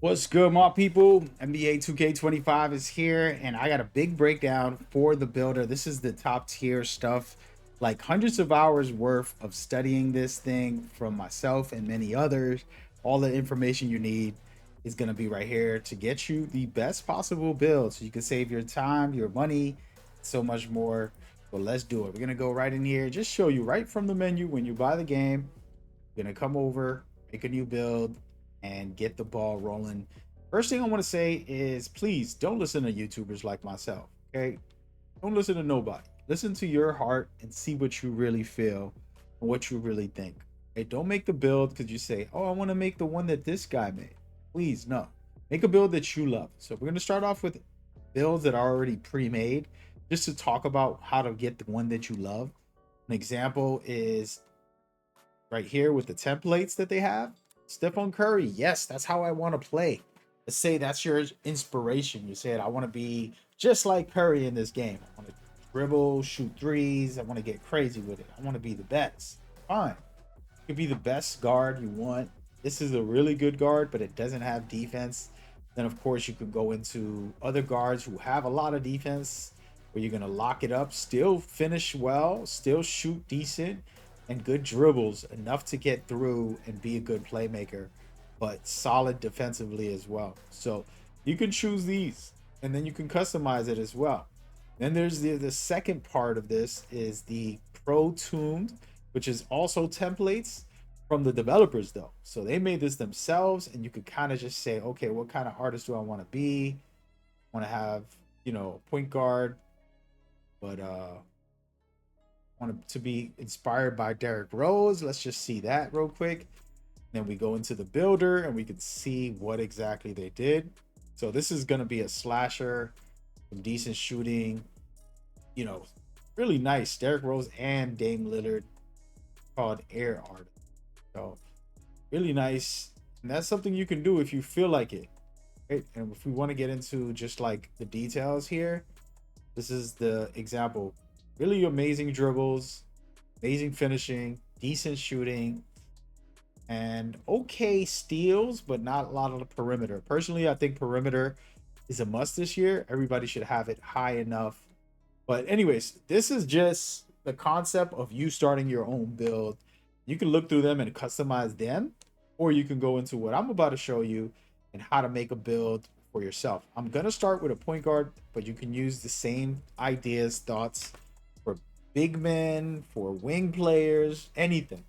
What's good, my people? NBA 2K25 is here, and I got a big breakdown for the builder. This is the top tier stuff, like hundreds of hours worth of studying this thing from myself and many others. All the information you need is going to be right here to get you the best possible build so you can save your time, your money, so much more. So let's do it. We're going to go right in here, just show you right from the menu when you buy the game. You're going to come over, make a new build, and get the ball rolling. First thing I want to say is please don't listen to YouTubers like myself. Okay. Don't listen to nobody. Listen to your heart and see what you really feel and what you really think. Okay. Don't make the build because you say, oh, I want to make the one that this guy made. Please, no. Make a build that you love. So we're going to start off with builds that are already pre-made just to talk about how to get the one that you love. An example is right here with the templates that they have. Stephon Curry, yes, that's how I want to play. Let's say that's your inspiration. You said, I want to be just like Curry in this game. I want to dribble, shoot threes. I want to get crazy with it. I want to be the best. Fine. You can be the best guard you want. This is a really good guard, but it doesn't have defense. Then, of course, you could go into other guards who have a lot of defense where you're going to lock it up, still finish well, still shoot decent, and good dribbles enough to get through and be a good playmaker, but solid defensively as well. So you can choose these and then you can customize it as well. Then there's the second part of this is the pro tuned, which is also templates from the developers though. So they made this themselves and you could kind of just say, okay, what kind of artist do I want to be? I want to have, point guard, but want to be inspired by Derrick Rose. Let's just see that real quick. Then we go into the builder and we can see what exactly they did. So this is going to be a slasher, some decent shooting, you know, really nice. Derrick Rose and Dame Lillard, called Air Art. So really nice. And that's something you can do if you feel like it. Right? And if we want to get into just like the details here, this is the example. Really amazing dribbles, amazing finishing, decent shooting, and okay steals, but not a lot of the perimeter. Personally, I think perimeter is a must this year. Everybody should have it high enough. But anyways, this is just the concept of you starting your own build. You can look through them and customize them, or you can go into what I'm about to show you and how to make a build for yourself. I'm gonna start with a point guard, but you can use the same ideas, thoughts for big men, for wing players, anything.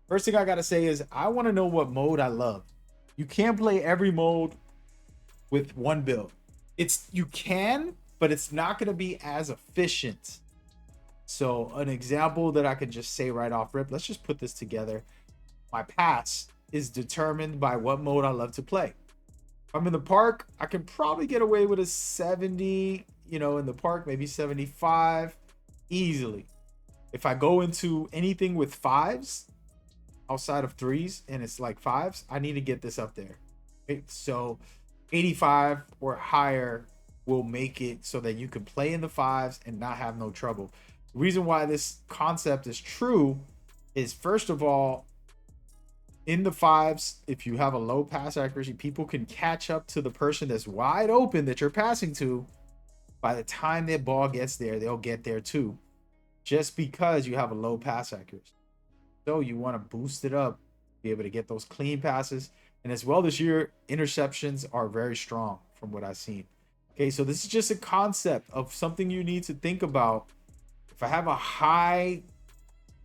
First thing I gotta say is I want to know what mode I love. You can't play every mode with one build. You can, but it's not gonna be as efficient. So an example that I could just say right off rip, let's just put this together. My pass is determined by what mode I love to play. If I'm in the park, I can probably get away with a 70, in the park, maybe 75 easily. If I go into anything with fives outside of threes and it's like fives, I need to get this up there. Okay? So 85 or higher will make it so that you can play in the fives and not have no trouble. The reason why this concept is true is, first of all, in the fives, if you have a low pass accuracy, people can catch up to the person that's wide open that you're passing to. By the time that ball gets there, they'll get there too, just because you have a low pass accuracy. So you want to boost it up, be able to get those clean passes. And as well this year, interceptions are very strong from what I've seen. Okay, so this is just a concept of something you need to think about. If I have a high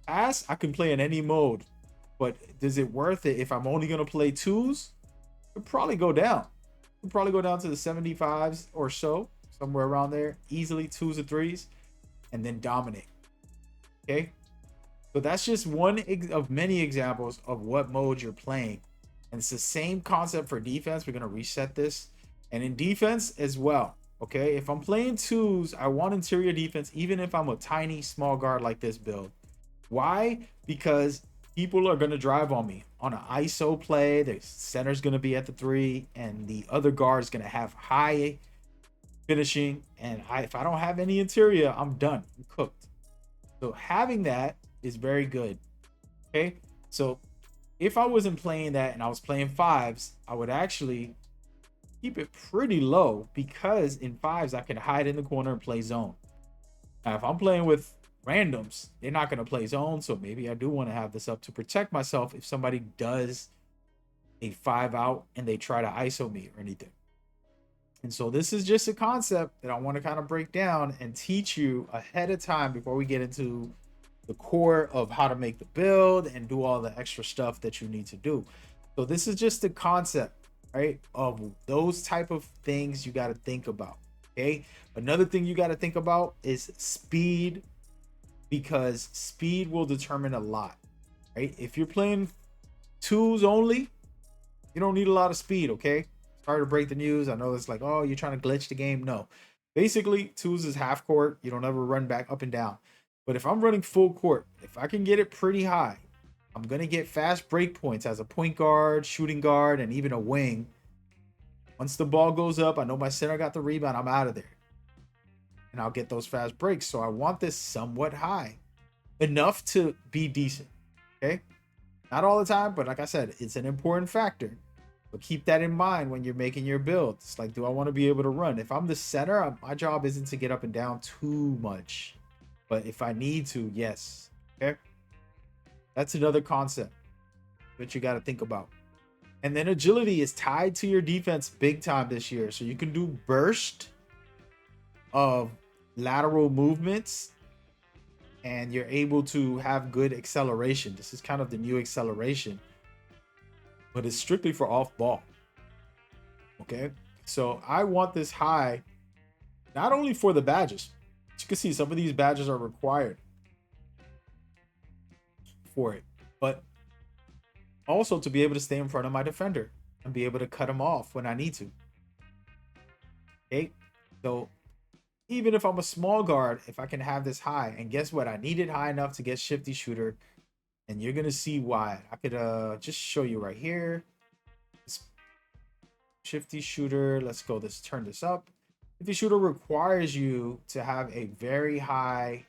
pass, I can play in any mode. But is it worth it if I'm only going to play twos? It'll probably go down. It'll probably go down to the 75s or so, somewhere around there. Easily twos or threes, and then dominate. Okay? So that's just one of many examples of what mode you're playing. And it's the same concept for defense. We're going to reset this. And in defense as well. Okay? If I'm playing twos, I want interior defense, even if I'm a tiny, small guard like this build. Why? Because people are going to drive on me on an ISO play. The center's going to be at the three, and the other guard is going to have high finishing. And if I don't have any interior, I'm done. I'm cooked. So having that is very good. Okay. So if I wasn't playing that and I was playing fives, I would actually keep it pretty low because in fives I can hide in the corner and play zone. Now, if I'm playing with randoms, they're not going to play zone, so maybe I do want to have this up to protect myself if somebody does a 5-out and they try to ISO me or anything. And so this is just a concept that I want to kind of break down and teach you ahead of time before we get into the core of how to make the build and do all the extra stuff that you need to do. So this is just the concept, right, of those type of things you got to think about. Okay, another thing you got to think about is speed, because speed will determine a lot, right? If you're playing twos only, you don't need a lot of speed. Okay, sorry to break the news. I know it's like, oh, you're trying to glitch the game. No, basically twos is half court. You don't ever run back up and down. But if I'm running full court, if I can get it pretty high, I'm gonna get fast break points as a point guard, shooting guard, and even a wing. Once the ball goes up, I know my center got the rebound, I'm out of there. And I'll get those fast breaks. So I want this somewhat high, enough to be decent. Okay, not all the time, but like I said, it's an important factor. But keep that in mind when you're making your build. It's like, do I want to be able to run? If I'm the center, my job isn't to get up and down too much. But if I need to, yes. Okay, that's another concept that you got to think about. And then agility is tied to your defense big time this year. So you can do burst of lateral movements and you're able to have good acceleration. This is kind of the new acceleration, but it's strictly for off ball. Okay, so I want this high, not only for the badges. As you can see, some of these badges are required for it, but also to be able to stay in front of my defender and be able to cut him off when I need to. Okay, so even if I'm a small guard, if I can have this high, and guess what? I need it high enough to get shifty shooter, and you're gonna see why. I could just show you right here. This shifty shooter. Let's go. Let's turn this up. Shifty shooter requires you to have a very high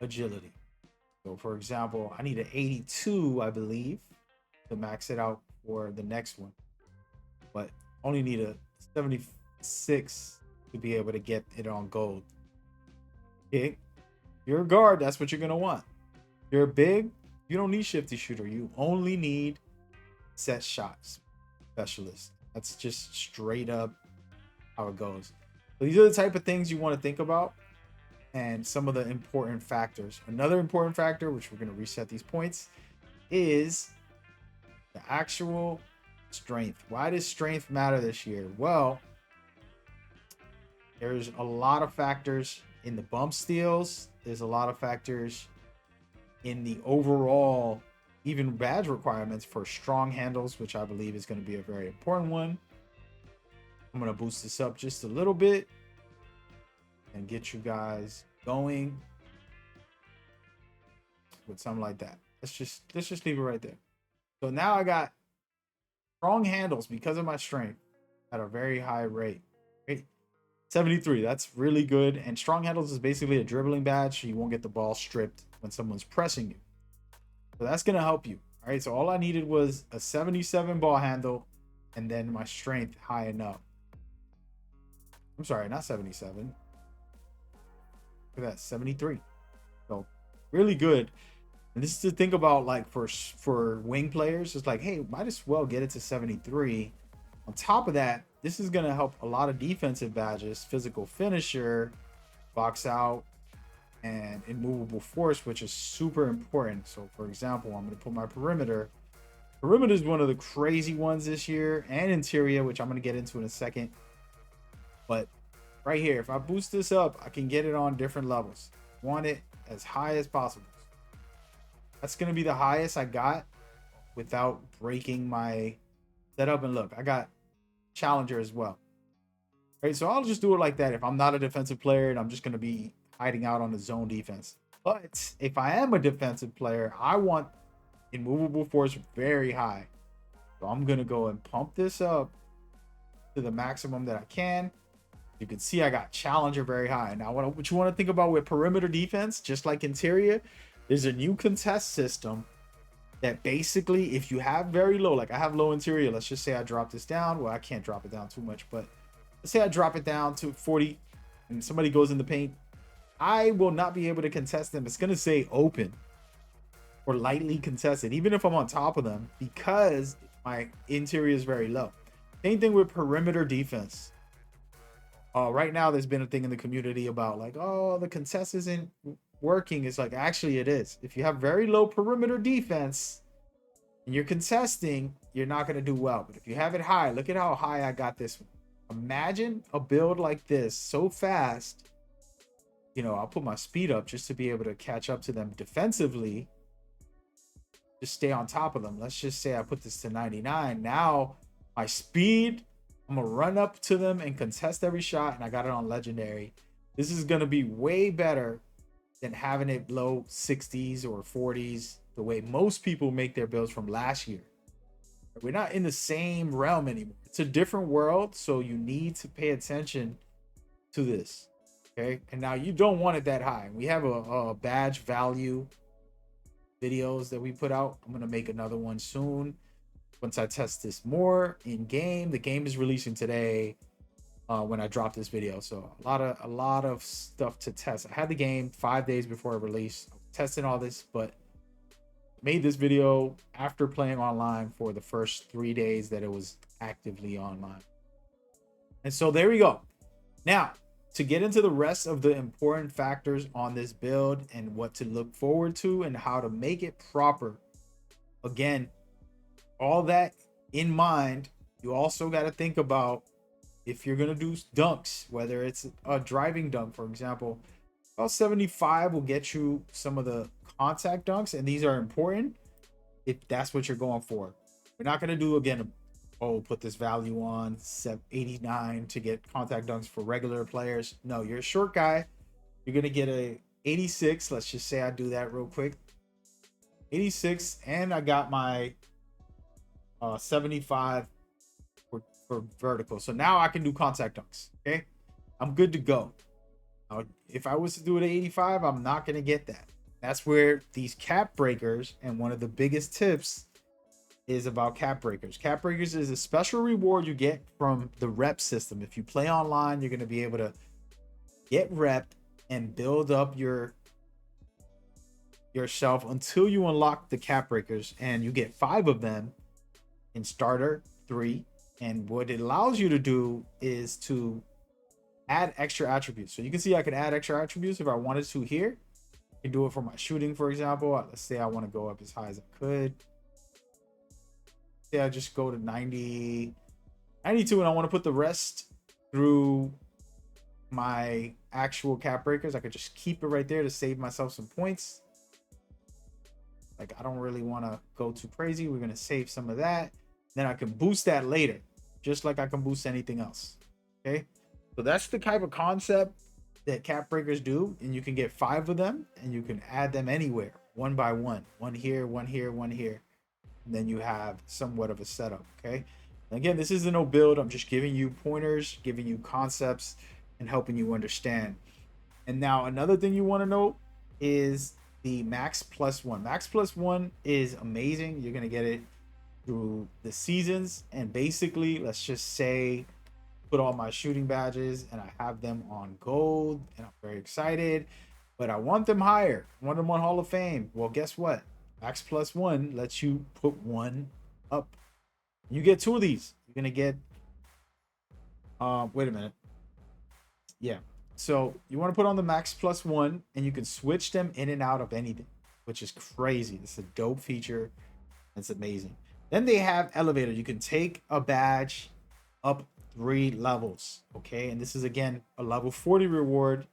agility. So for example, I need an 82, I believe, to max it out for the next one, but only need a 76 to be able to get it on gold. Okay, if you're a guard, that's what you're gonna want. If you're big, you don't need shifty shooter. You only need set shots specialist. That's just straight up how it goes. So these are the type of things you want to think about. And some of the important factors. Another important factor, which we're going to reset these points, is the actual strength. Why does strength matter this year? Well, there's a lot of factors in the bump steals. There's a lot of factors in the overall, even badge requirements for strong handles, which I believe is going to be a very important one. I'm going to boost this up just a little bit and get you guys going with something like that. Let's just leave it right there. So now I got strong handles because of my strength at a very high rate. Right? 73, that's really good. And strong handles is basically a dribbling badge, so you won't get the ball stripped when someone's pressing you. So that's gonna help you. All right, so all I needed was a 77 ball handle and then my strength high enough. I'm sorry, not 77. Look at that, 73. So really good. And this is to think about, like, for wing players. It's like, hey, might as well get it to 73. On top of that, this is going to help a lot of defensive badges, physical finisher, box out, and immovable force, which is super important. So for example, I'm going to put my perimeter. Perimeter is one of the crazy ones this year, and interior, which I'm going to get into in a second. But right here, if I boost this up, I can get it on different levels. Want it as high as possible. That's going to be the highest I got without breaking my setup. And look, I got challenger as well. Right, so I'll just do it like that if I'm not a defensive player and I'm just going to be hiding out on the zone defense. But if I am a defensive player, I want immovable force very high. So I'm going to go and pump this up to the maximum that I can. You can see I got challenger very high. Now, what you want to think about with perimeter defense, just like interior, there's a new contest system that basically, if you have very low, like I have low interior, let's just say I drop this down. Well, I can't drop it down too much, but let's say I drop it down to 40 and somebody goes in the paint, I will not be able to contest them. It's going to say open or lightly contested, even if I'm on top of them, because my interior is very low. Same thing with perimeter defense. Right now, there's been a thing in the community about like, oh, the contest isn't working. It's like, actually, it is. If you have very low perimeter defense and you're contesting, you're not going to do well. But if you have it high, look at how high I got this one. Imagine a build like this so fast. You know, I'll put my speed up just to be able to catch up to them defensively. Just stay on top of them. Let's just say I put this to 99. Now my speed, I'm gonna run up to them and contest every shot, and I got it on legendary. This is gonna be way better than having it low 60s or 40s, the way most people make their builds from last year. We're not in the same realm anymore. It's a different world, so you need to pay attention to this. Okay, and now you don't want it that high. We have a badge value videos that we put out. I'm gonna make another one soon once I test this more in game. The game is releasing today when I drop this video, so a lot of stuff to test. I had the game 5 days before it released, testing all this, but made this video after playing online for the first 3 days that it was actively online. And so there we go. Now, to get into the rest of the important factors on this build and what to look forward to and how to make it proper, again, all that in mind, you also got to think about if you're going to do dunks, whether it's a driving dunk, for example, about 75 will get you some of the contact dunks, and these are important if that's what you're going for. We're not going to do, again, put this value on 89 to get contact dunks for regular players. No, you're a short guy. You're going to get a 86. Let's just say I do that real quick. 86, and I got my 75 for vertical. So now I can do contact dunks. Okay, I'm good to go. Now, if I was to do it at 85, I'm not going to get that. That's where these cap breakers, and one of the biggest tips is about cap breakers. Cap breakers is a special reward you get from the rep system. If you play online, you're going to be able to get rep and build up yourself until you unlock the cap breakers, and you get 5 of them in starter 3. And what it allows you to do is to add extra attributes. So you can see I can add extra attributes if I wanted to here. I can do it for my shooting, for example. Let's say I want to go up as high as I could. Say I just go to 90, 92, and I want to put the rest through my actual cap breakers. I could just keep it right there to save myself some points. Like, I don't really want to go too crazy. We're going to save some of that. Then I can boost that later, just like I can boost anything else. Okay, so that's the type of concept that cap breakers do, and you can get 5 of them, and you can add them anywhere, one by one. One here, one here, one here. And then you have somewhat of a setup. Okay, and again, this isn't no build. I'm just giving you pointers, giving you concepts, and helping you understand. And now another thing you want to know is the max plus 1. Max plus 1 is amazing. You're gonna get it through the seasons, and basically, let's just say put all my shooting badges and I have them on gold, and I'm very excited, but I want them higher. I want them on Hall of Fame. Well, guess what? Max plus 1 lets you put 1 up. You get 2 of these. You're gonna get wait a minute. Yeah, so you want to put on the max plus 1, and you can switch them in and out of anything, which is crazy. It's a dope feature. It's amazing. Then they have elevator. You can take a badge up 3 levels. Okay, and this is again a level 40 reward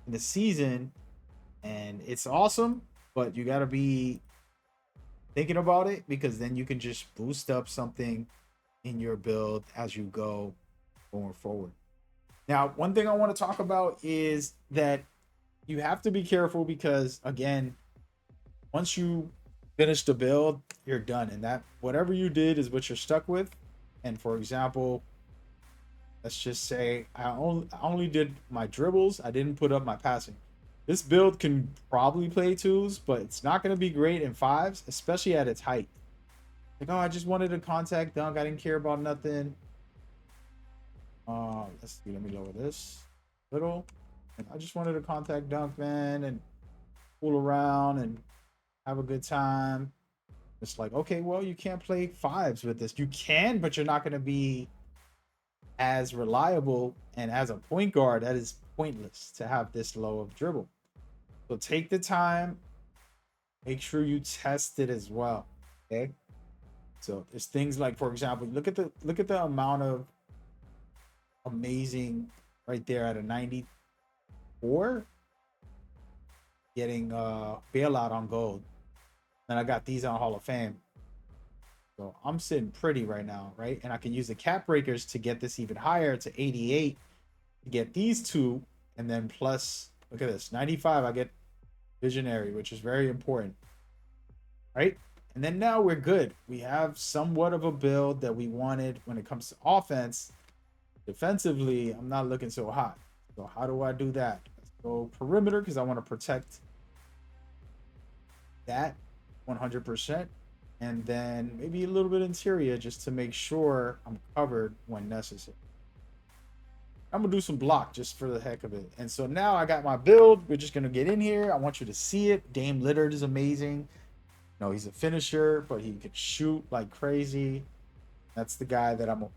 in the season, and it's awesome, but you got to be thinking about it, because then you can just boost up something in your build as you go going forward. Now, one thing I want to talk about is that you have to be careful, because again, once you finish the build, you're done, and that whatever you did is what you're stuck with. And for example, let's just say I only did my dribbles. I didn't put up my passing. This build can probably play twos, but it's not going to be great in fives, especially at its height. Like, oh, I just wanted a contact dunk. I didn't care about nothing. Let's see. Let me lower this a little. I just wanted a contact dunk, man, and fool around and have a good time. It's like, okay, well, you can't play fives with this. You can, but you're not going to be as reliable. And as a point guard, that is pointless to have this low of dribble. So take the time. Make sure you test it as well. Okay. So it's things like, for example, look at the amount of amazing right there at a 94 getting bailout on gold. And I got these on Hall of Fame. So I'm sitting pretty right now, right? And I can use the cap breakers to get this even higher to 88 to get these two. And then plus, look at this, 95, I get visionary, which is very important, right? And then now we're good. We have somewhat of a build that we wanted when it comes to offense. Defensively, I'm not looking so hot. So how do I do that? Let's go perimeter because I want to protect that 100%. And then maybe a little bit interior just to make sure I'm covered when necessary. I'm going to do some block just for the heck of it. And so now I got my build. We're just going to get in here. I want you to see it. Dame Lillard is amazing. No, he's a finisher, but he can shoot like crazy. That's the guy that I'm going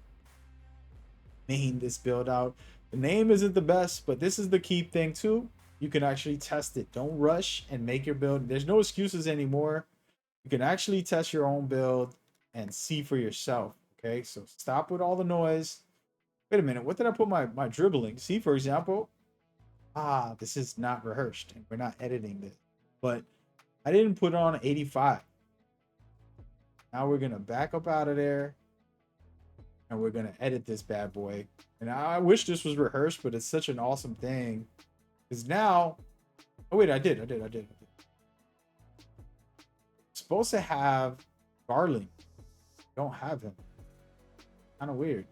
to name this build out. The name isn't the best, but this is the key thing too. You can actually test it. Don't rush and make your build. There's no excuses anymore. You can actually test your own build and see for yourself. Okay, so stop with all the noise. Wait a minute, what did I put my dribbling? See, for example, this is not rehearsed and we're not editing this, but I didn't put on 85. Now we're gonna back up out of there and we're gonna edit this bad boy. And I wish this was rehearsed, but it's such an awesome thing. Because now, oh wait, I did. Supposed to have Garland. Don't have him. Kind of weird.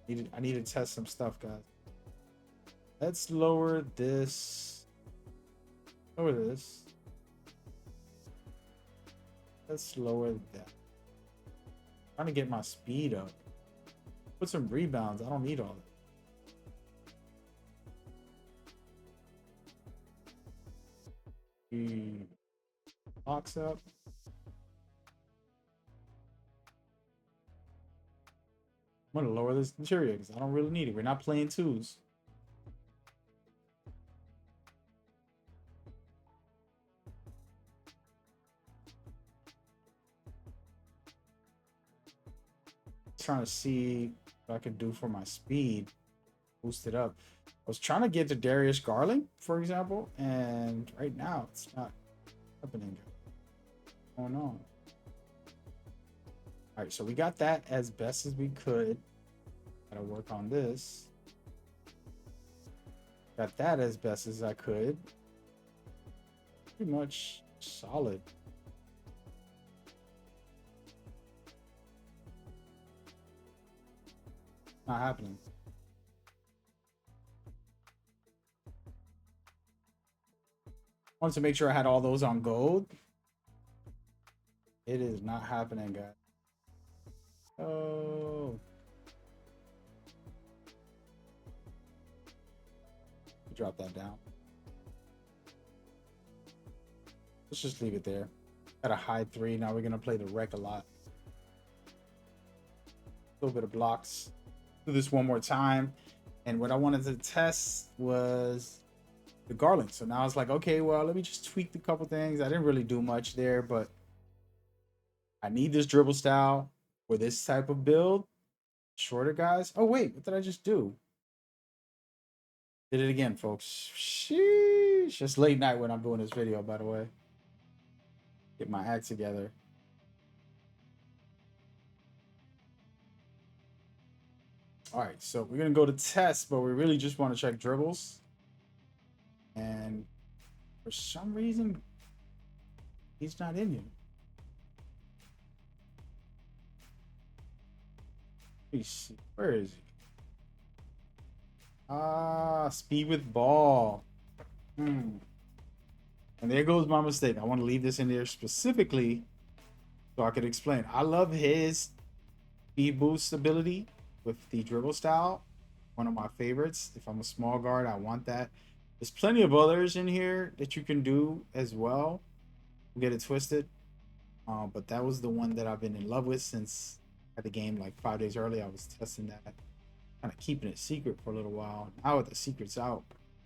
I need to test some stuff, guys. Let's lower this. Lower this. Let's lower that. I'm trying to get my speed up. Put some rebounds. I don't need all that. Box up. I'm gonna lower this interior because I don't really need it. We're not playing twos. Trying to see what I can do for my speed. Boost it up. I was trying to get to Darius Garland, for example, and right now it's not happening. What's going on? All right, so we got that as best as we could. Gotta work on this. Got that as best as I could. Pretty much solid. Not happening. Wanted to make sure I had all those on gold. It is not happening, guys. Oh. Drop that down. Let's just leave it there. Got a high 3. Now we're going to play the wreck a lot. A little bit of blocks. Do this one more time. And what I wanted to test was the Garland. So now it's like, okay, well, let me just tweak a couple things. I didn't really do much there, but I need this dribble style for this type of build. Shorter guys. Oh, wait, what did I just do? Did it again, folks. Sheesh. It's late night when I'm doing this video, by the way. Get my act together. All right, so we're going to go to test, but we really just want to check dribbles. And for some reason, he's not in here. Let me see. Where is he? Ah, speed with ball. And there goes my mistake. I want to leave this in there specifically so I could explain. I love his speed boost ability with the dribble style. One of my favorites. If I'm a small guard, I want that. There's plenty of others in here that you can do as well. Don't get it twisted. But that was the one that I've been in love with since at the game like 5 days early. I was testing that, kind of keeping it secret for a little while. Now with the secrets out,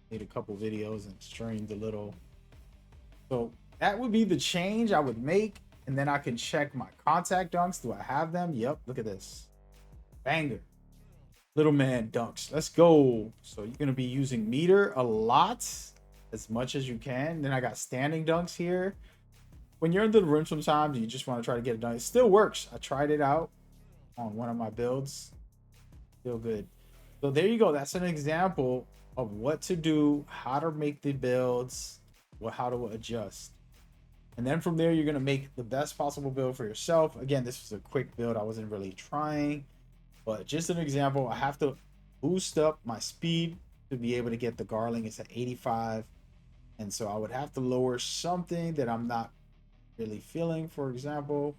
made a couple videos and streamed a little. So that would be the change I would make. And then I can check my contact dunks. Do I have them? Yep. Look at this. Banger. Little man dunks. Let's go. So you're going to be using meter a lot, as much as you can. Then I got standing dunks here. When you're in the rim sometimes, you just want to try to get it done. It still works. I tried it out on one of my builds. Still good. So there you go. That's an example of what to do, how to make the builds, how to adjust. And then from there, you're going to make the best possible build for yourself. Again, this was a quick build. I wasn't really trying, but just an example. I have to boost up my speed to be able to get the Garling. It's at 85. And so I would have to lower something that I'm not really feeling. For example,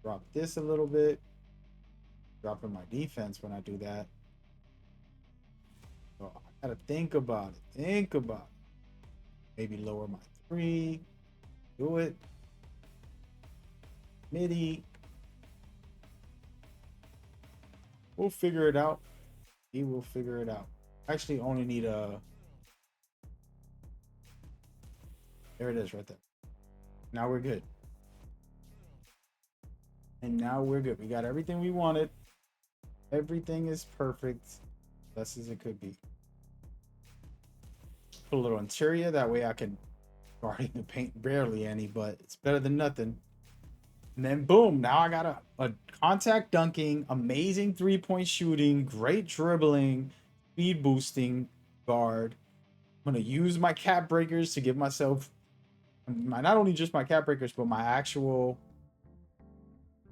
drop this a little bit, dropping my defense when I do that. So I gotta think about it. Maybe lower my 3. Do it. MIDI. We'll figure it out. We will figure it out. Actually, only need a. There it is, right there. Now we're good. And now we're good. We got everything we wanted. Everything is perfect. Best as it could be. Put a little interior. That way I can guarding the paint barely any, but it's better than nothing. And then boom, now I got a contact dunking, amazing 3-point shooting, great dribbling, speed boosting guard. I'm gonna use my cap breakers to give myself not only just my cap breakers, but my actual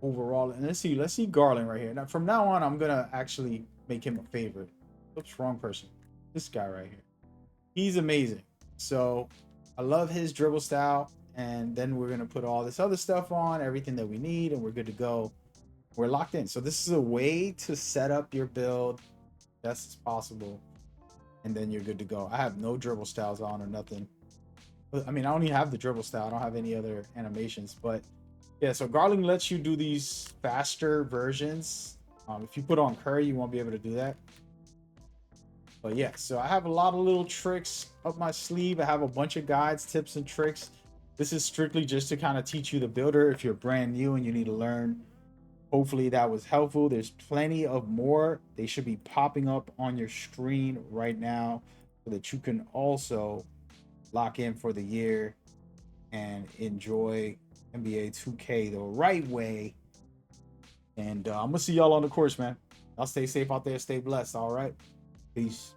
overall. And let's see Garland right here. Now from now on, I'm gonna actually make him a favorite. Oops, wrong person. This guy right here. He's amazing. So I love his dribble style. And then we're going to put all this other stuff on, everything that we need, and we're good to go. We're locked in. So this is a way to set up your build best as possible. And then you're good to go. I have no dribble styles on or nothing. I mean, I only have the dribble style. I don't have any other animations. But yeah, so Garling lets you do these faster versions. If you put on Curry, you won't be able to do that. But yeah, so I have a lot of little tricks up my sleeve. I have a bunch of guides, tips, and tricks. This is strictly just to kind of teach you the builder if you're brand new and you need to learn. Hopefully that was helpful. There's plenty of more. They should be popping up on your screen right now so that you can also lock in for the year and enjoy NBA 2K the right way. And I'm going to see y'all on the course, man. Y'all stay safe out there. Stay blessed. All right. Peace.